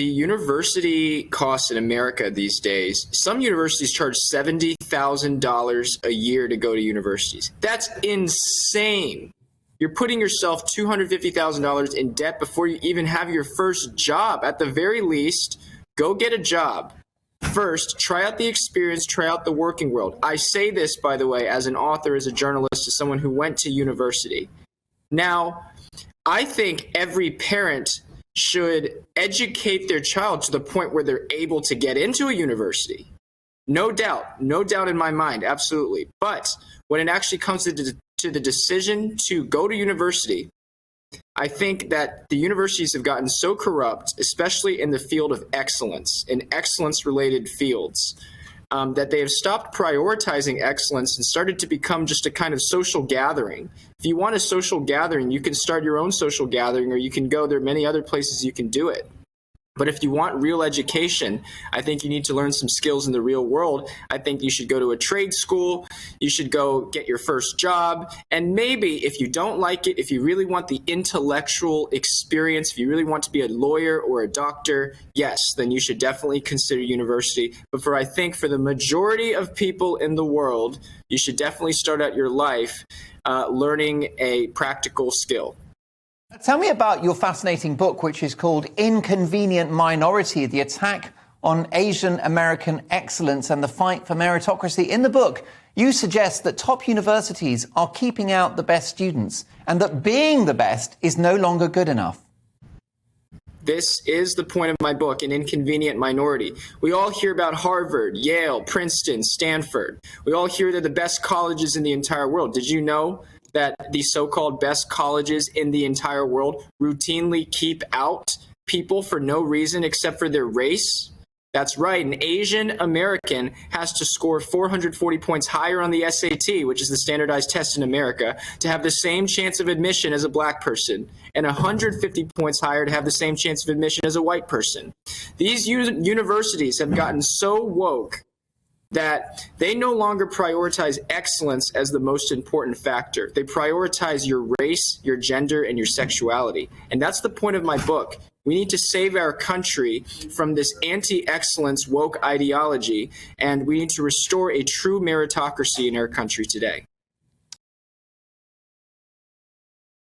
the university costs in America these days, some universities charge $70,000 a year to go to universities. That's insane. You're putting yourself $250,000 in debt before you even have your first job. At the very least, go get a job. First, try out the experience, try out the working world. I say this, by the way, as an author, as a journalist, as someone who went to university. Now, I think every parent should educate their child to the point where they're able to get into a university. No doubt in my mind, absolutely. But when it actually comes to the decision to go to university, I think that the universities have gotten so corrupt, especially in the field of excellence, in excellence-related fields, that they have stopped prioritizing excellence and started to become just a kind of social gathering. If you want a social gathering, you can start your own social gathering, or you can go. There are many other places you can do it. But if you want real education, I think you need to learn some skills in the real world. I think you should go to a trade school. You should go get your first job. And maybe if you don't like it, if you really want the intellectual experience, if you really want to be a lawyer or a doctor, yes, then you should definitely consider university. But I think for the majority of people in the world, you should definitely start out your life learning a practical skill. Tell me about your fascinating book, which is called Inconvenient Minority, the attack on Asian American excellence and the fight for meritocracy. In the book, you suggest that top universities are keeping out the best students and that being the best is no longer good enough. This is the point of my book, An Inconvenient Minority. We all hear about Harvard, Yale, Princeton, Stanford. We all hear they're the best colleges in the entire world. Did you know that the so-called best colleges in the entire world routinely keep out people for no reason except for their race? That's right. An Asian American has to score 440 points higher on the SAT, which is the standardized test in America, to have the same chance of admission as a black person, and 150 points higher to have the same chance of admission as a white person. These universities have gotten so woke that they no longer prioritize excellence as the most important factor. They prioritize your race, your gender, and your sexuality. And that's the point of my book. We need to save our country from this anti-excellence woke ideology, and we need to restore a true meritocracy in our country today.